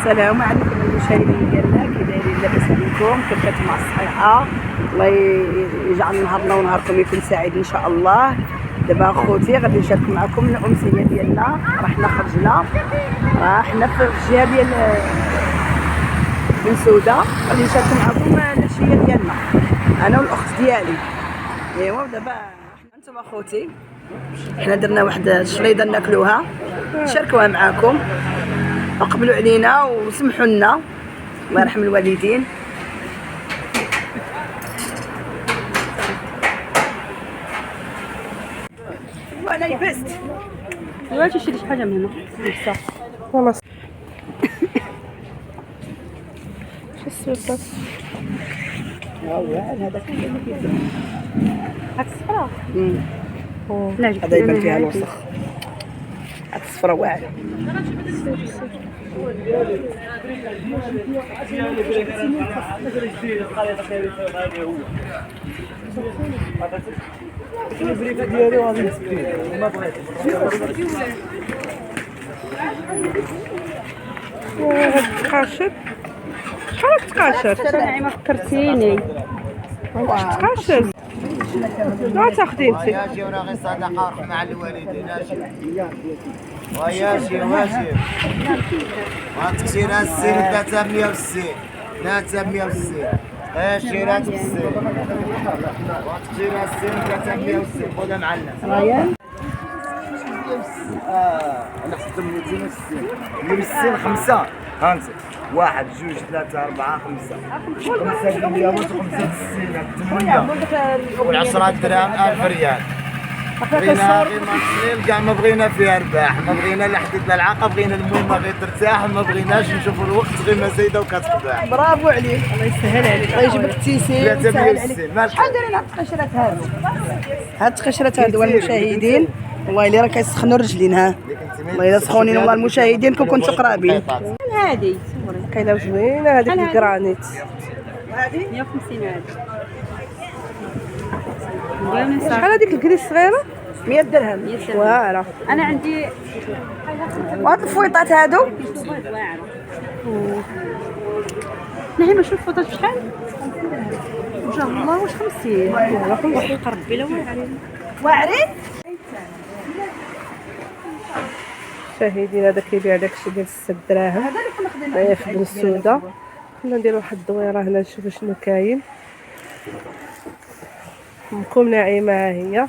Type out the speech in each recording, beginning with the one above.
السلام عليكم المشاهدين ديالنا، كي دايرين؟ لاباس عليكم؟ كيف مع الصحيحه؟ الله يجعل نهارنا ونهاركم يكون سعيد ان شاء الله. دابا خوتي غادي نشارك معكم الامسيه ديالنا. رحنا في الجهه ديال بن سوده، غادي نشارك معكم العشيه ديالنا انا والاخت ديالي. ايوا دابا انتم اخوتي حنا درنا واحد الشريده ناكلوها نشاركوها معكم، اقبلوا علينا وسمحوا لنا، الله يرحم الوالدين. وانا لبست واش شريت شي حاجه من هنا لبسه والله شو السبب هذاك هاك الصفرا هذا يبان فيها الوسخ، هاد الصفرا واعره. تقاشر شحال تقاشر نعيمه فكرتيني تقاشر لا تاخدي انت وياشي وناغي صدقة روح مع الوالدين وياشي وتكسيرها السين 360 360 شيرات بالسين وتكسيرها السين 360 خذها معلم ريان انا حسبت 260 اللي بالسين 5 هانت 1 2 3 4 5 5 مليون و5 السين 800 و10 درهم 1000 ريال. بغينا غير ما تصير كاع، ما بغينا فيها رباح، ما بغينا لا حديد لا العاقه، بغينا المهمه غير ترتاح، ما بغيناش نشوفوا الوقت غير ما زايده وكتقطع. برافو عليك، الله يسهل عليك، الله يجيب لك التيسير. 360 شحال دايرين هاد التقشرات هادو؟ هاد التقشرات هادو المشاهدين والله الا راه كيسخنوا الرجلين. ها والله الا سخونين والله المشاهدين كون كنتو قرابين. هادي كاينه زوينه هذيك الكرانيت، هادي 150 هادي شحال هذيك الكريس الصغيره؟ 100 درهم واعره. انا عندي وهاد الفويطات هادو واعره. نعيمه شوف فوطات بشحال؟ وجه الله واش 50 وحق ربي لا واعرين واعرين. شاهدين هذا كيبيع داكشي ديال 6 دراهم هذا اللي كنا خدينا هنايا في بن سوده. كنا نديرو واحد الدويره هنا نشوفو شنو كاين. امكم نعيمه ها هي. اجي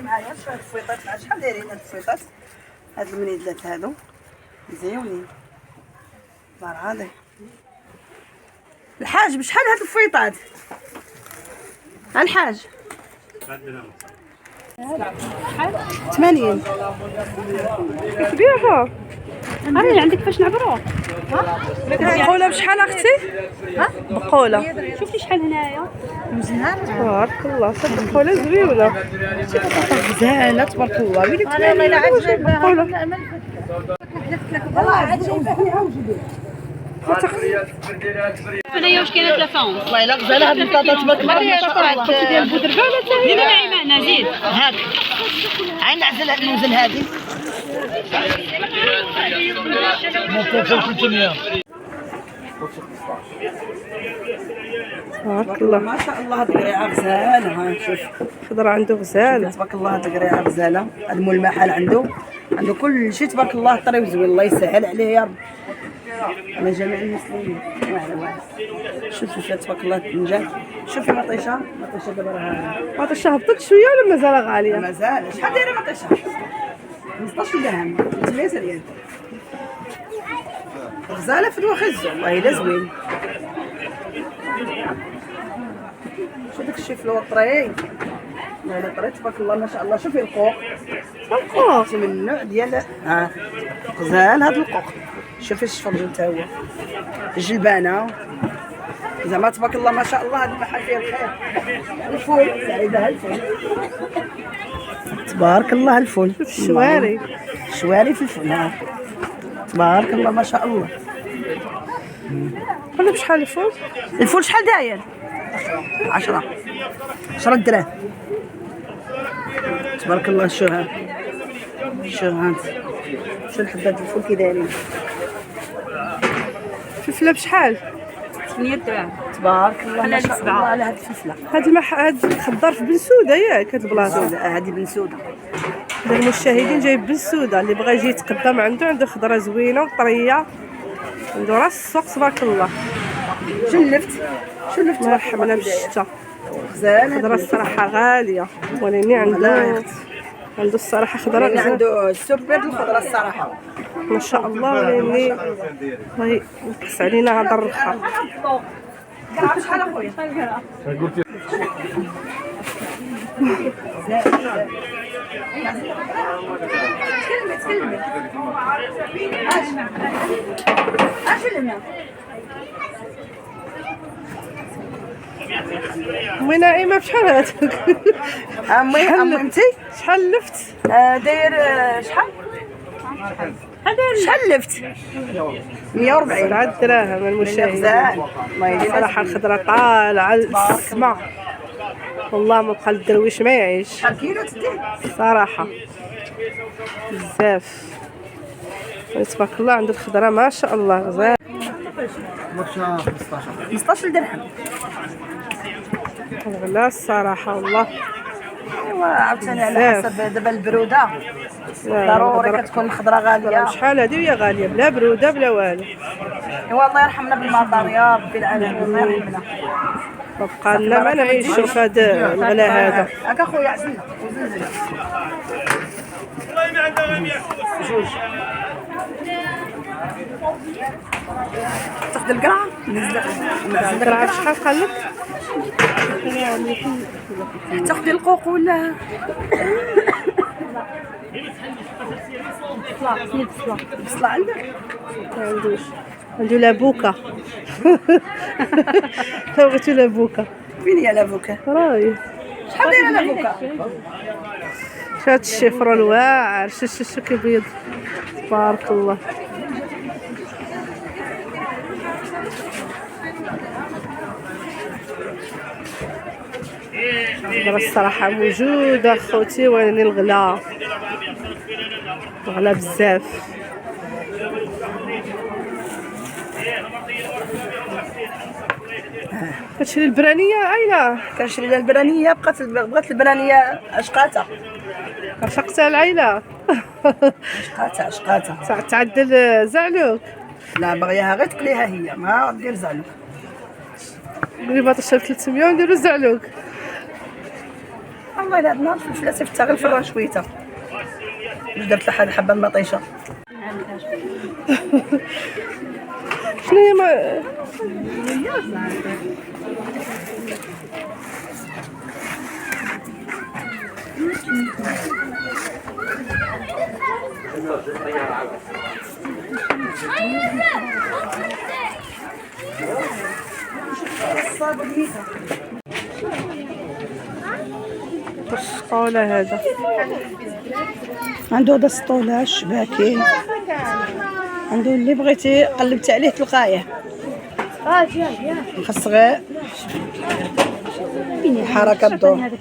معايا شويه الفويطات. شحال دايرين هاد الفويطات؟ هاد المنيدلات هادو مزيونين برادي. الحاج بشحال هاد الفويطات؟ الحاج 80 كبيره. اللي عندك فاش نعبرو بقوله بشحال اختي؟ بقوله شفتي شحال هنايا مزيان تبارك الله. صد بقوله زوينه مزيانه تبارك الله. ويلي والله الا عجبك بقوله. والله عاد جايباني عاوجدي. هنايا واش كاينه تلفون والله الا غزاله هاد البطاطا تبارك الله ما شاء الله. ديال البودربه ولا حتى نعيمه نزيد هاك عين نعزل هاد الموزن هادي. تبارك الله ما شاء الله هاد القريعه غزاله. ها شوف خضره عنده غزاله تبارك الله هاد القريعه غزاله. هاد مول المحل عنده كل شيء تبارك الله. طري زوين الله يسهل عليه يا رب على جميع المسلمين. واعره شوف تبارك الله النجاح. شوفي مطيشه دابا راه مطيشه هبطت شويه ولا مازال غاليه؟ مازال. شحال دايره مطيشه؟ 15 درهم 8 ريال. غزاله في الوخز والله الا زوين. شو داك الشيء في الوطري؟ لا طري تبارك الله ما شاء الله. شوفي القوق من النوع ديال ها غزال. هاد القوق شوفي الشفرجل تا هو الجلبانه زعما تبارك الله ما شاء الله. هاد المحل فيه الخير. الفول سعيده الفول تبارك الله. الفول الشواري في الفول. ها تبارك الله ما شاء الله. قول بشحال الفول؟ الفول شحال داير؟ 10 دراهم تبارك الله. شو ها شو الحبات الفول كي دايرين؟ الفلفله بشحال؟ 8 دراهم. تبارك الله ما خليها لك شاء 7. الله على هاد الفلفله. هاد الخضار في بن سوده ياك هاد البلاصه. هادي بن سوده. هاد المشاهدين جايب بن سوده، اللي بغى يجي يتقدم عنده خضره زوينه وطريه، عنده راس السوق تبارك الله. شلفت ما يرحمنا بالشتا. غزال الخضره الصراحه غاليه، ولكن عنده الصراحه خضره اللي غزال. عنده السوبر الخضره الصراحه. ما شاء الله، ولكن الله ينقص علينا هذا الرخاء. شحال اخويا؟ تكلمي امي نعيمه بشحال هاتك؟ امي انتي شحال لفت؟ داير شحال لفت 140 7 دراهم المشاهدين. غزال الله يدير صراحه الخضره طالعه للسما، والله ما بقى الدرويش ما يعيش شحال كيلو تدي صراحه بزاف. تبارك الله عنده الخضره ما شاء الله غزال. 15 درهم. غلا الصراحه والله. ايوا عاوتاني على حسب دابا البروده ضروري كتكون الخضره غاليه. شحال هذه وهي غاليه بلا بروده بلا والو. ايوا الله يرحمنا بالمطر يا ربي العالمين الله يرحمنا. ما بقى لنا ما نعيشوا في هذا الغلا هذا. هاك اخويا عزلنا وزنزله جوج تاخذ القرعه نزل القرعه شحال قال لك؟ تاخذي القوق ولا بصله عندك؟ ما عندوش، عنده لابوكا. بغيتو لابوكا. فين هي لافوكا؟ راهي شحال دايره لافوكا؟ هاد الشفر الواعر، شو كيبيض تبارك الله. الخضرة الصراحة موجودة خوتي، ولكن الغلا بزاف. كتشري البرانية عايلة؟ كنشري لها البرانيه بغات البرانيه عشقاتها عشقتها العايلة. عشقاتها تعدل زعلوك. لا باغيها غير تقليها هي ما دير زعلوك. قولي ما تشرب 300 ونديرو زعلوك. والله الا هاد النهار الفلفله صيفطها غير في الرشويته. درت لها حبه مطيشه. شنو هي ما السطولة هذا؟ عنده هذا السطوله الشباكي، عنده اللي بغيتي قلبتي عليه تلقايه. خاص غير حركه الضوء.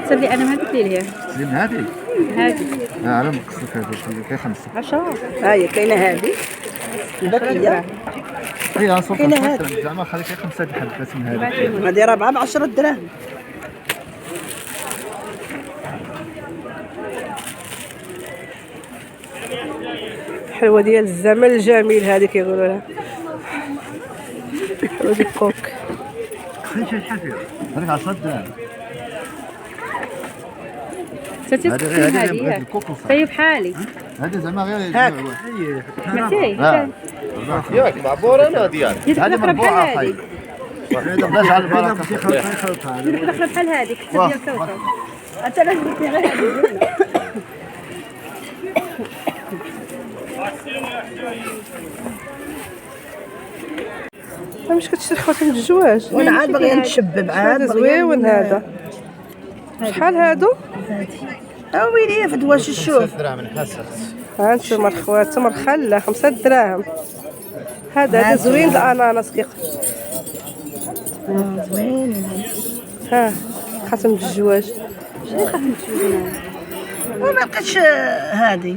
تصلي انا ما قلت لي هذه هذه على مقصك هذا كاين 5 10. ها هي كاينه هذه الباكيه. هي صوت كاينه هذه زعما خليك 5 حبات من هذه. هذه 4 ب10 دراهم. حلوة ديال الزمن الجميل هذه كيقولوا لها، حلوة ديال الكوك. خليك الحفير هذيك 10 دراهم. تتقسم هذه طيب حالي هذه زعما غير هاك. سمعتي ياك معبورة انا ديالك جيت الاخرى بحال هذه بلاش على البركه جيت الاخرى بحال هذيك حتى ديال كوكو انت لازم تجي غير هذه. مش كتشري خوتي الجواج؟ وانا عاد باغيه نتشبب عاد هذا زويون هذا. شحال هادو؟ ويلي فدواش الشوف. درهم نحسب ها انتما الخوات مرخله 5 دراهم. هذا زوين الاناناس زوين. ها خاتم الجواج. وما لقيتش هذه